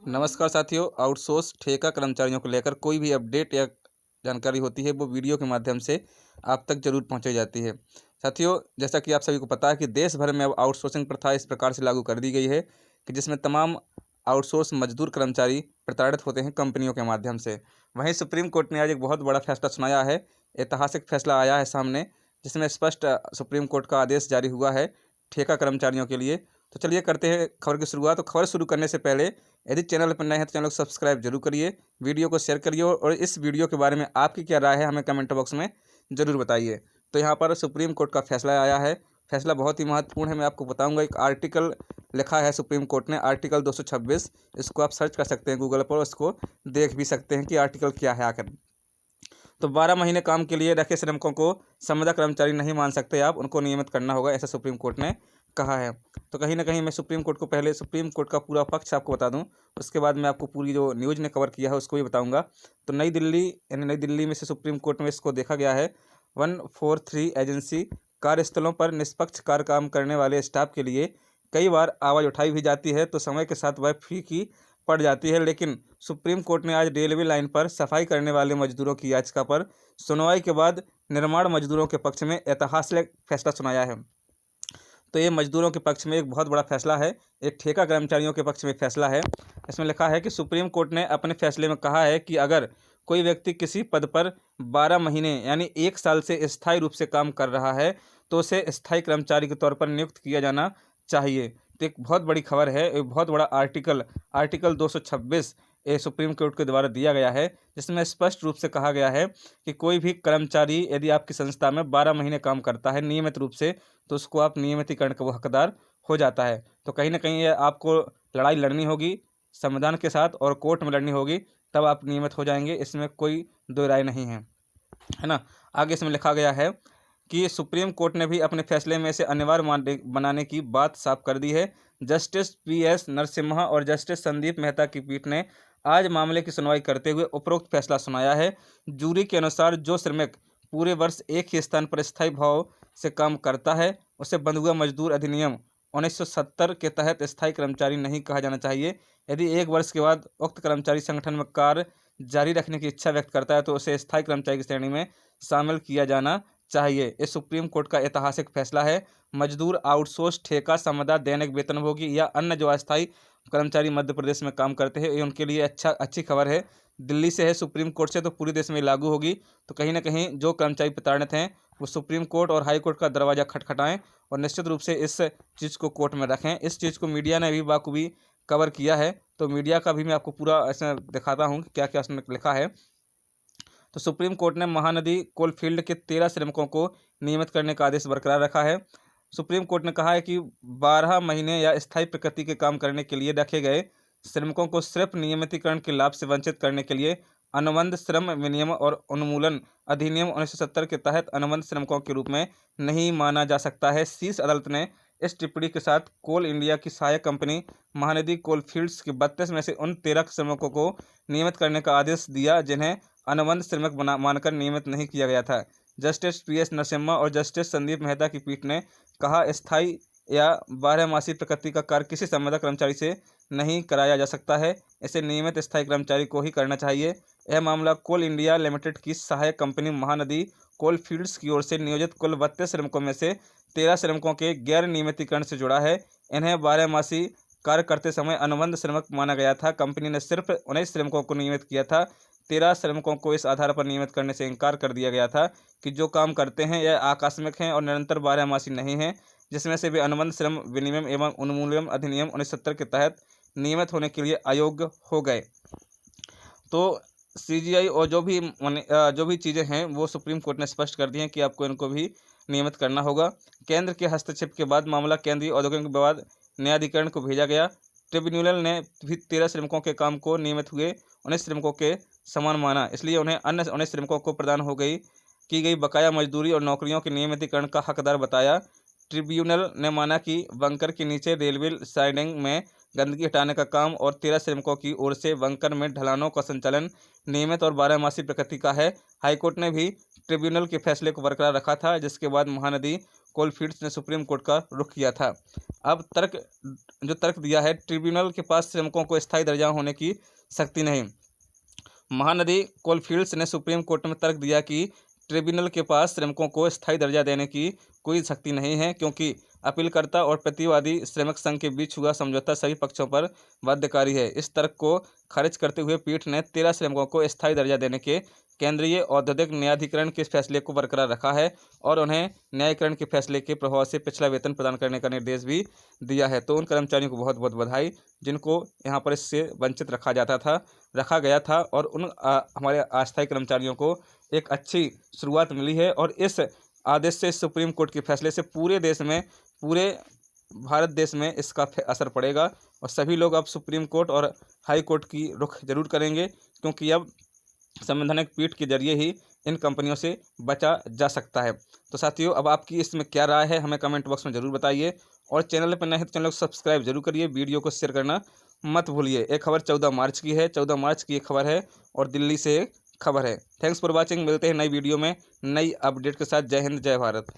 नमस्कार साथियों, आउटसोर्स ठेका कर्मचारियों को लेकर कोई भी अपडेट या जानकारी होती है वो वीडियो के माध्यम से आप तक ज़रूर पहुंचाई जाती है। साथियों, जैसा कि आप सभी को पता है कि देश भर में अब आउटसोर्सिंग प्रथा इस प्रकार से लागू कर दी गई है कि जिसमें तमाम आउटसोर्स मजदूर कर्मचारी प्रताड़ित होते हैं कंपनियों के माध्यम से। वहीं सुप्रीम कोर्ट ने आज एक बहुत बड़ा फैसला सुनाया है। ऐतिहासिक फैसला आया है सामने, जिसमें स्पष्ट सुप्रीम कोर्ट का आदेश जारी हुआ है ठेका कर्मचारियों के लिए। तो चलिए करते हैं खबर की शुरुआत। तो खबर शुरू करने से पहले यदि चैनल पर नए हैं तो चैनल को सब्सक्राइब जरूर करिए, वीडियो को शेयर करिए और इस वीडियो के बारे में आपकी क्या राय है हमें कमेंट बॉक्स में ज़रूर बताइए। तो यहाँ पर सुप्रीम कोर्ट का फैसला आया है। फैसला बहुत ही महत्वपूर्ण है। मैं आपको बताऊंगा, एक आर्टिकल लिखा है सुप्रीम कोर्ट ने, आर्टिकल 226। इसको आप सर्च कर सकते हैं गूगल पर, उसको देख भी सकते हैं कि आर्टिकल क्या है आखिर। तो 12 महीने काम के लिए रखे श्रमिकों को संविदा कर्मचारी नहीं मान सकते आप, उनको नियमित करना होगा, ऐसा सुप्रीम कोर्ट ने कहा है। तो कहीं ना कहीं मैं सुप्रीम कोर्ट को पहले सुप्रीम कोर्ट का पूरा पक्ष आपको बता दूं, उसके बाद मैं आपको पूरी जो न्यूज़ ने कवर किया है उसको भी बताऊंगा। तो नई दिल्ली यानी नई दिल्ली में से सुप्रीम कोर्ट में इसको देखा गया है। 143 एजेंसी कार्यस्थलों पर निष्पक्ष कार्य काम करने वाले स्टाफ के लिए कई बार आवाज़ उठाई भी जाती है तो समय के साथ वह फीकी पड़ जाती है। लेकिन सुप्रीम कोर्ट ने आज रेलवे लाइन पर सफाई करने वाले मजदूरों की याचिका पर सुनवाई के बाद निर्माण मजदूरों के पक्ष में ऐतिहासिक फैसला सुनाया है। तो ये मजदूरों के पक्ष में एक बहुत बड़ा फैसला है, एक ठेका कर्मचारियों के पक्ष में फैसला है। इसमें लिखा है कि सुप्रीम कोर्ट ने अपने फैसले में कहा है कि अगर कोई व्यक्ति किसी पद पर 12 महीने यानी 1 साल से स्थायी रूप से काम कर रहा है तो उसे स्थायी कर्मचारी के तौर पर नियुक्त किया जाना चाहिए। तो एक बहुत बड़ी खबर है, एक बहुत बड़ा आर्टिकल 226 ये सुप्रीम कोर्ट के द्वारा दिया गया है, जिसमें स्पष्ट रूप से कहा गया है कि कोई भी कर्मचारी यदि आपकी संस्था में 12 महीने काम करता है नियमित रूप से तो उसको आप नियमितीकरण का वो हकदार हो जाता है। तो कहीं ना कहीं ये आपको लड़ाई लड़नी होगी संविधान के साथ और कोर्ट में लड़नी होगी, तब आप नियमित हो जाएंगे, इसमें कोई दो राय नहीं है ना। आगे इसमें लिखा गया है कि सुप्रीम कोर्ट ने भी अपने फैसले में से अनिवार्य बनाने की बात साफ कर दी है। जस्टिस PS नरसिम्हा और जस्टिस संदीप मेहता की पीठ ने आज मामले की सुनवाई करते हुए उपरोक्त फैसला सुनाया है। जूरी के अनुसार जो श्रमिक पूरे वर्ष एक ही स्थान पर स्थायी भाव से काम करता है उसे बंधुआ मजदूर अधिनियम 1970 के तहत स्थायी कर्मचारी नहीं कहा जाना चाहिए। यदि एक वर्ष के बाद उक्त कर्मचारी संगठन में कार्य जारी रखने की इच्छा व्यक्त करता है तो उसे स्थायी कर्मचारी की श्रेणी में शामिल किया जाना चाहिए। ये सुप्रीम कोर्ट का ऐतिहासिक फैसला है। मजदूर, आउटसोर्स, ठेका, संविदा, दैनिक वेतनभोगी या अन्य जो अस्थायी कर्मचारी मध्य प्रदेश में काम करते हैं ये उनके लिए अच्छी खबर है। दिल्ली से है सुप्रीम कोर्ट से, तो पूरे देश में लागू होगी। तो कहीं ना कहीं जो कर्मचारी प्रताड़ित हैं वो सुप्रीम कोर्ट और हाई कोर्ट का दरवाज़ा खटखटाएं और निश्चित रूप से इस चीज़ को कोर्ट में रखें। इस चीज़ को मीडिया ने भी बाखूबी कवर किया है, तो मीडिया का भी मैं आपको पूरा ऐसे दिखाता हूँ कि क्या क्या उसमें लिखा है। तो सुप्रीम कोर्ट ने महानदी कोलफील्ड के 13 श्रमिकों को नियमित करने का आदेश बरकरार रखा है। सुप्रीम कोर्ट ने कहा है कि 12 महीने या स्थायी प्रकृति के काम करने के लिए रखे गए श्रमिकों को सिर्फ नियमितीकरण के लाभ से वंचित करने के लिए अनुबंध श्रम विनियम और उन्मूलन अधिनियम 1970 के तहत अनुबंध श्रमिकों के रूप में नहीं माना जा सकता है। शीर्ष अदालत ने इस टिप्पणी के साथ कोल इंडिया की सहायक कंपनी महानदी कोलफील्ड्स के 32 में से उन 13 श्रमिकों को नियमित करने का आदेश दिया जिन्हें अनुबंध श्रमिक मानकर नियमित नहीं किया गया था। जस्टिस PS नरसिम्हा और जस्टिस संदीप मेहता की पीठ ने कहा, स्थायी या 12 मासी प्रकृति का कार्य किसी संविदा कर्मचारी से नहीं कराया जा सकता है, इसे नियमित स्थायी कर्मचारी को ही करना चाहिए। यह मामला कोल इंडिया लिमिटेड की सहायक कंपनी महानदी कोल फील्ड्स की ओर से नियोजित कुल 32 श्रमिकों में से 13 श्रमिकों के गैर नियमितीकरण से जुड़ा है। इन्हें 12 मासी कार्य करते समय अनुबंध श्रमिक माना गया था। कंपनी ने सिर्फ 19 श्रमिकों को नियमित किया था। 13 श्रमिकों को इस आधार पर नियमित करने से इनकार कर दिया गया था कि जो काम करते हैं यह आकस्मिक हैं और निरंतर 12 मासी नहीं हैं, जिसमें से वे अनुबंध श्रम विनिमय एवं उन्मूलन अधिनियम 1970 के तहत नियमित होने के लिए अयोग्य हो गए। तो CGI और जो भी चीज़ें हैं वो सुप्रीम कोर्ट ने स्पष्ट कर दी हैं कि आपको इनको भी नियमित करना होगा। केंद्र के हस्तक्षेप के बाद मामला केंद्रीय औद्योगिक विवाद न्यायाधिकरण को भेजा गया। ट्रिब्यूनल ने भी 13 श्रमिकों के काम को नियमित हुए 19 श्रमिकों के समान माना, इसलिए उन्हें अन्य 19 श्रमिकों को प्रदान की गई बकाया मजदूरी और नौकरियों के नियमितीकरण का हकदार बताया। ट्रिब्यूनल ने माना कि बंकर के नीचे रेलवे साइडिंग में गंदगी हटाने का काम और 13 श्रमिकों की ओर से बंकर में ढलानों का संचालन नियमित और 12 मासी प्रकृति का है। हाईकोर्ट ने भी ट्रिब्यूनल के फैसले को बरकरार रखा था, जिसके बाद महानदी कोलफील्ड्स ने सुप्रीम कोर्ट का रुख किया था। अब तर्क दिया है, ट्रिब्यूनल के पास श्रमिकों को स्थायी दर्जा होने की शक्ति नहीं। महानदी कोलफील्ड्स ने सुप्रीम कोर्ट में तर्क दिया कि ट्रिब्यूनल के पास श्रमिकों को स्थायी दर्जा देने की कोई शक्ति नहीं है, क्योंकि अपीलकर्ता और प्रतिवादी श्रमिक संघ के बीच हुआ समझौता सभी पक्षों पर बाध्यकारी है। इस तर्क को खारिज करते हुए पीठ ने 13 श्रमिकों को स्थायी दर्जा देने के केंद्रीय औद्योगिक न्यायाधिकरण के फैसले को बरकरार रखा है और उन्हें न्यायाधिकरण के फैसले के प्रभाव से पिछला वेतन प्रदान करने का निर्देश भी दिया है। तो उन कर्मचारियों को बहुत बहुत बधाई जिनको यहाँ पर इससे वंचित रखा गया था और उन हमारे अस्थायी कर्मचारियों को एक अच्छी शुरुआत मिली है। और इस आदेश से, सुप्रीम कोर्ट के फैसले से पूरे भारत देश में इसका असर पड़ेगा और सभी लोग अब सुप्रीम कोर्ट और हाई कोर्ट की रुख जरूर करेंगे, क्योंकि अब संवैधानिक पीठ के जरिए ही इन कंपनियों से बचा जा सकता है। तो साथियों, अब आपकी इसमें क्या राय है हमें कमेंट बॉक्स में ज़रूर बताइए और चैनल पर नए हैं तो चैनल को सब्सक्राइब जरूर करिए, वीडियो को शेयर करना मत भूलिए। एक खबर 14 मार्च की है, 14 मार्च की एक खबर है और दिल्ली से खबर है। Thanks for watching. मिलते हैं नई वीडियो में नई अपडेट के साथ। जय हिंद, जय भारत।